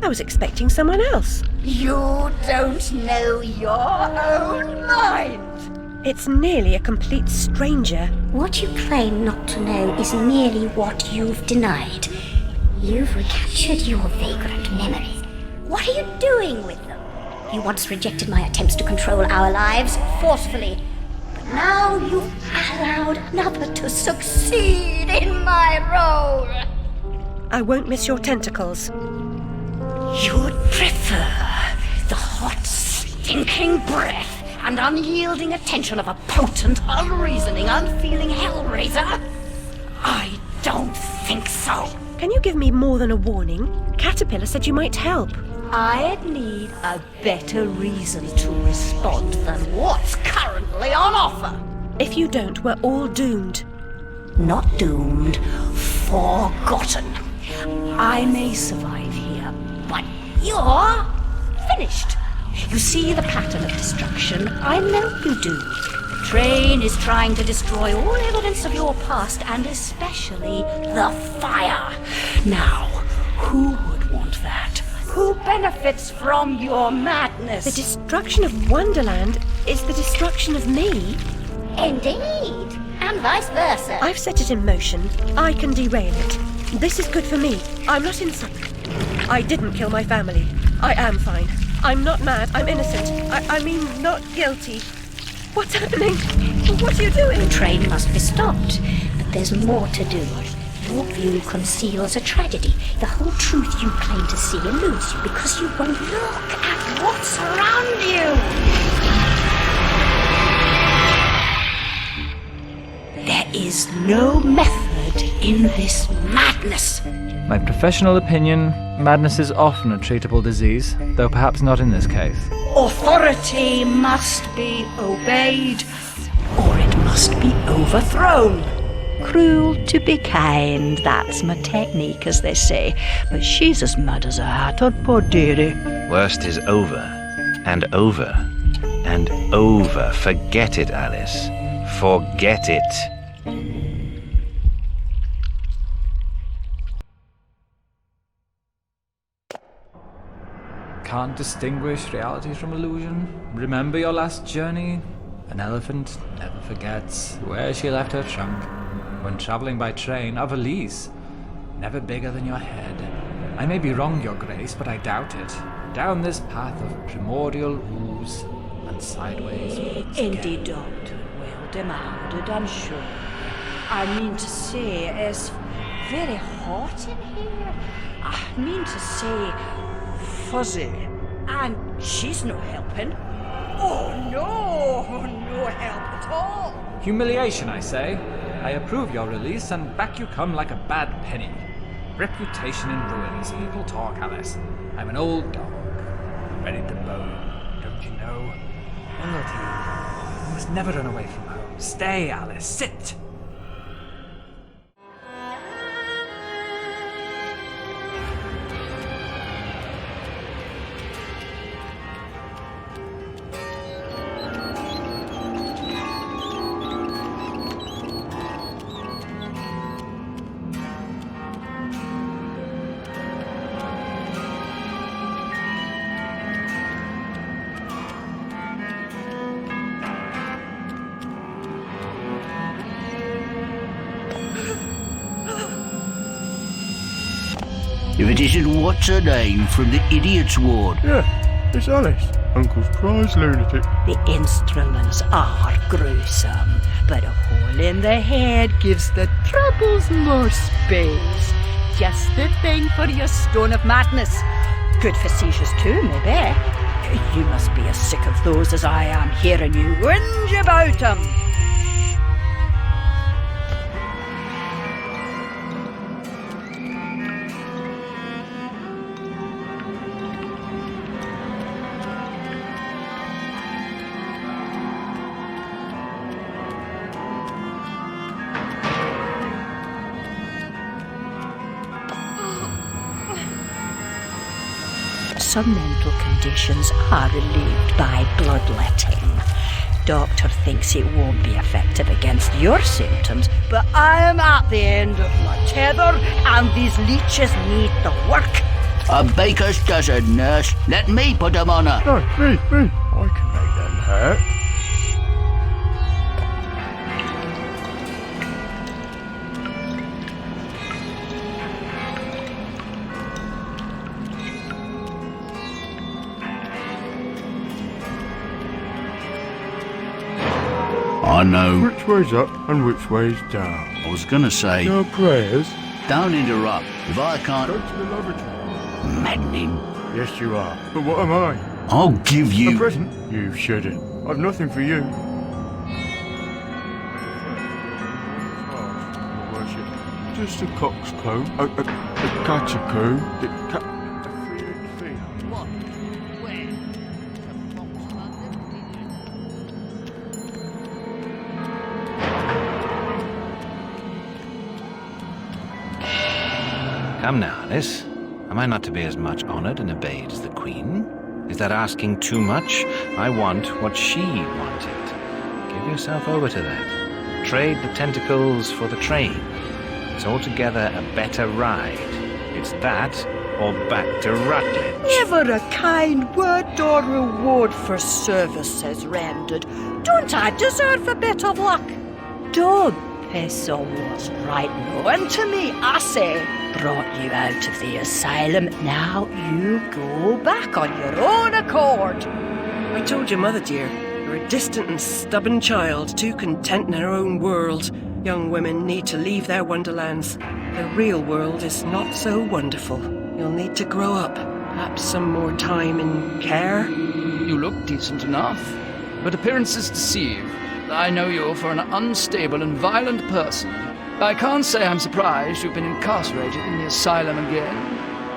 I was expecting someone else. You don't know your own mind. It's nearly a complete stranger. What you claim not to know is merely what you've denied. You've recaptured your vagrant memories. What are you doing with them? You once rejected my attempts to control our lives forcefully. But now you've allowed another to succeed in my role. I won't miss your tentacles. You'd prefer the hot, stinking breath and unyielding attention of a potent, unreasoning, unfeeling hellraiser? I don't think so. Can you give me more than a warning? Caterpillar said you might help. I'd need a better reason to respond than what's currently on offer. If you don't, we're all doomed. Not doomed, forgotten. I may survive here, but you're finished. You see the pattern of destruction? I know you do. The train is trying to destroy all evidence of your past, and especially the fire. Now, who would want that? Who benefits from your madness? The destruction of Wonderland is the destruction of me. Indeed, and vice versa. I've set it in motion. I can derail it. This is good for me. I'm not insane. I didn't kill my family. I am fine. I'm not mad. I'm innocent. I mean, not guilty. What's happening? What are you doing? The train must be stopped, but there's more to do. Your view conceals a tragedy. The whole truth you claim to see eludes you because you won't look at what's around you. There is no method in this madness. My professional opinion, madness is often a treatable disease, though perhaps not in this case. Authority must be obeyed, or it must be overthrown. Cruel to be kind, that's my technique, as they say. But she's as mad as a hatter, poor dearie. Worst is over, and over, and over. Forget it, Alice. Forget it. Can't distinguish reality from illusion? Remember your last journey? An elephant never forgets where she left her trunk. When travelling by train, a valise, never bigger than your head. I may be wrong, Your Grace, but I doubt it. Down this path of primordial ooze and sideways. Indeed, Doctor, well demanded, I'm sure. I mean to say, it's very hot in here. I mean to say, fuzzy. And she's no helping. Oh, no help at all. Humiliation, I say. I approve your release, and back you come like a bad penny. Reputation in ruins, evil talk, Alice. I'm an old dog, ready to bone, don't you know? Loyalty. You must never run away from home. Stay, Alice, sit! If it isn't what's her name from the idiot's ward. Yeah, it's Alice, Uncle's prize lunatic. The instruments are gruesome, but a hole in the head gives the troubles more space. Just the thing for your stone of madness. Good for seizures too, maybe. You must be as sick of those as I am hearing you whinge about them. some mental conditions are relieved by bloodletting. Doctor thinks it won't be effective against your symptoms, but I am at the end of my tether, and these leeches need the work. A baker's dozen, nurse. Let me put 'em on her. No, me. I can make them hurt. I know. Which way's up and which way's down? I was gonna say, No prayers. don't interrupt. If I Go can't... to the lavatory. Maddening. Yes, you are. But what am I? I'll give A you... present? You shouldn't. I've nothing for you. Oh, worship. Just a coxcomb. A catacomb. A freed female. What? Where? Come now, Alice. Am I not to be as much honored and obeyed as the Queen? Is that asking too much? I want what she wanted. Give yourself over to that. Trade the tentacles for the train. It's altogether a better ride. It's that or back to Rutledge. Never a kind word or reward for services rendered. Don't I deserve a bit of luck? Don't piss on what's right known to me, I say. Brought you out of the asylum, now you go back on your own accord. I told your mother, dear, you're a distant and stubborn child, too content in her own world. Young women need to leave their wonderlands. The real world is not so wonderful. You'll need to grow up. Perhaps some more time in care. You look decent enough, but appearances deceive. I know you for an unstable and violent person. I can't say I'm surprised you've been incarcerated in the asylum again.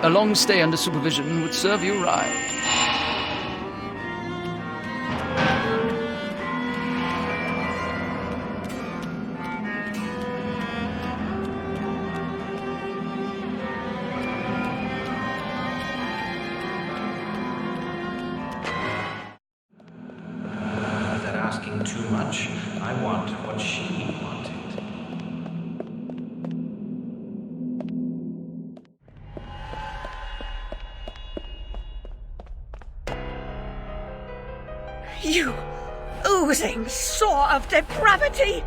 A long stay under supervision would serve you right. Is that asking too much? I want what she wanted. You oozing sore of depravity!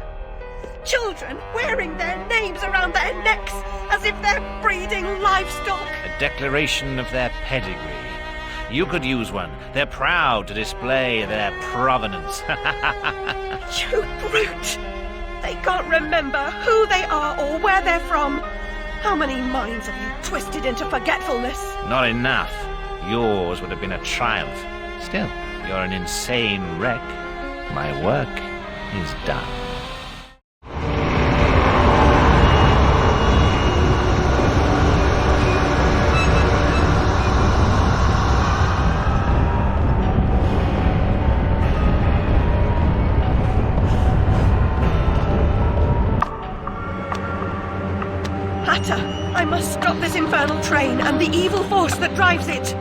Children wearing their names around their necks as if they're breeding livestock! A declaration of their pedigree. You could use one. They're proud to display their provenance. You brute! They can't remember who they are or where they're from. How many minds have you twisted into forgetfulness? Not enough. Yours would have been a triumph. Still, you're an insane wreck. My work is done. Hatter, I must stop this infernal train and the evil force that drives it.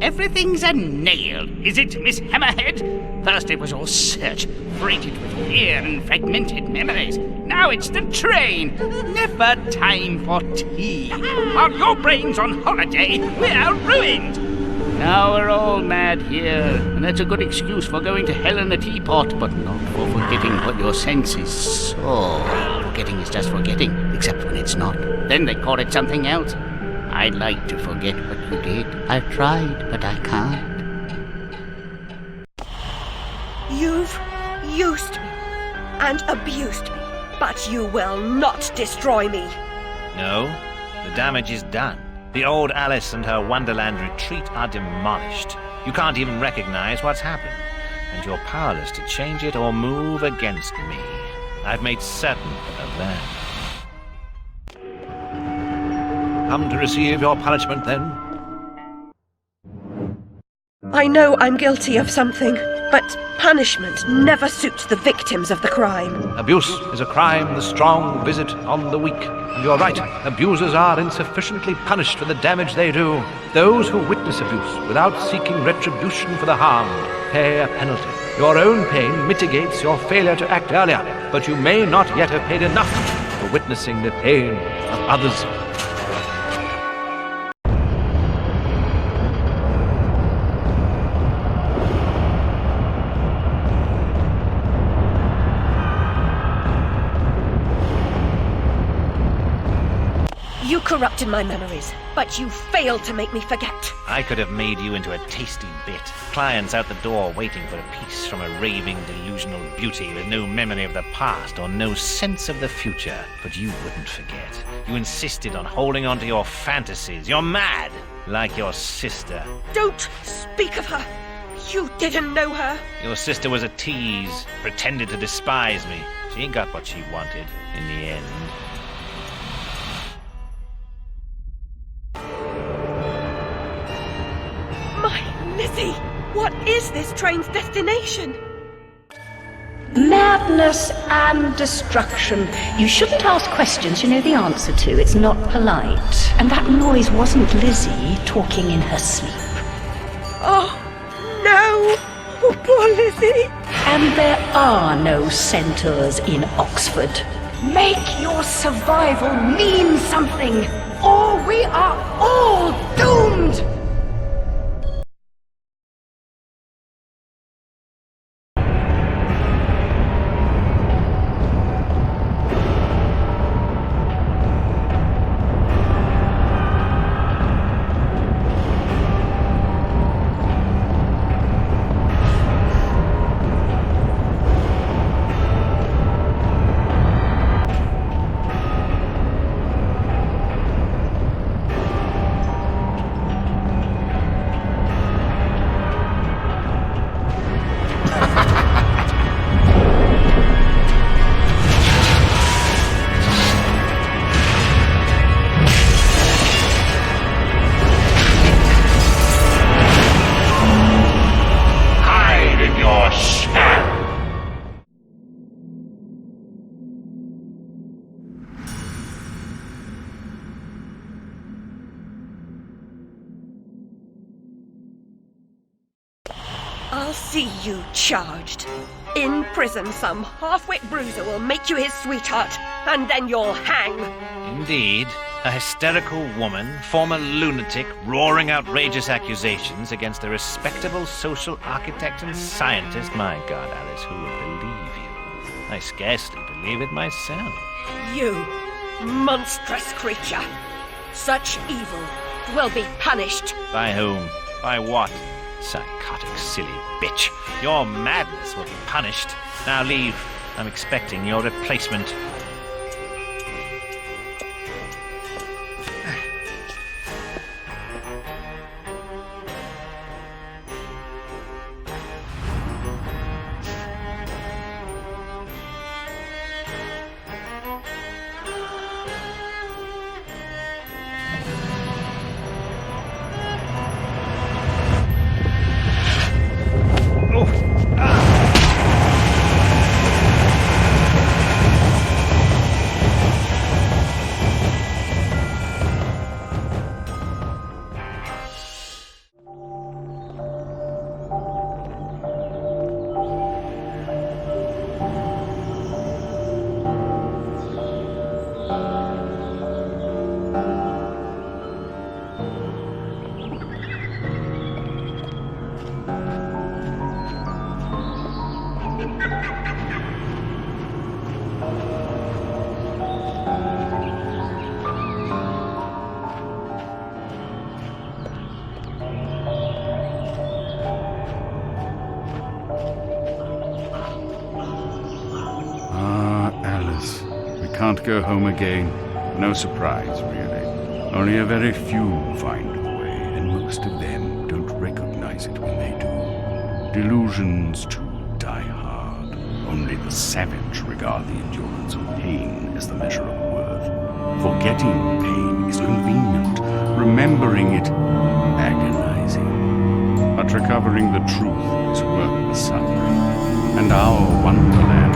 Everything's a nail, is it, Miss Hammerhead? First it was all search, freighted with fear and fragmented memories. Now it's the train. Never time for tea. While your brain's on holiday, we're ruined. Now we're all mad here, and that's a good excuse for going to hell in a teapot, but not for forgetting what your senses saw. Forgetting is just forgetting, except when it's not. Then they call it something else. I'd like to forget what you did. I've tried, but I can't. You've used me and abused me, but you will not destroy me. No, the damage is done. The old Alice and her Wonderland retreat are demolished. You can't even recognize what's happened, and you're powerless to change it or move against me. I've made certain of that. Come to receive your punishment, then? I know I'm guilty of something, but punishment never suits the victims of the crime. Abuse is a crime the strong visit on the weak. And you're right, abusers are insufficiently punished for the damage they do. Those who witness abuse without seeking retribution for the harmed pay a penalty. Your own pain mitigates your failure to act earlier, but you may not yet have paid enough for witnessing the pain of others. You corrupted my memories, but you failed to make me forget. I could have made you into a tasty bit. Clients out the door waiting for a piece from a raving, delusional beauty with no memory of the past or no sense of the future. But you wouldn't forget. You insisted on holding on to your fantasies. You're mad, like your sister. Don't speak of her. You didn't know her. Your sister was a tease, pretended to despise me. She got what she wanted in the end. Lizzie, what is this train's destination? Madness and destruction. You shouldn't ask questions you know the answer to. It's not polite. And that noise wasn't Lizzie talking in her sleep. Oh, no! Oh, poor Lizzie! And there are no centaurs in Oxford. Make your survival mean something, or we are all doomed! I'll see you charged. In prison, some half-wit bruiser will make you his sweetheart, and then you'll hang. Indeed. A hysterical woman, former lunatic, roaring outrageous accusations against a respectable social architect and scientist. My God, Alice, who would believe you? I scarcely believe it myself. You, monstrous creature. Such evil will be punished. By whom? By what? Psychotic, silly bitch. Your madness will be punished. Now leave. I'm expecting your replacement. Can't go home again. No surprise, really. Only a very few find the way, and most of them don't recognize it when they do. Delusions, too, die hard. Only the savage regard the endurance of pain as the measure of worth. Forgetting pain is convenient. Remembering it, agonizing. But recovery Discovering the truth is worth the suffering, and our Wonderland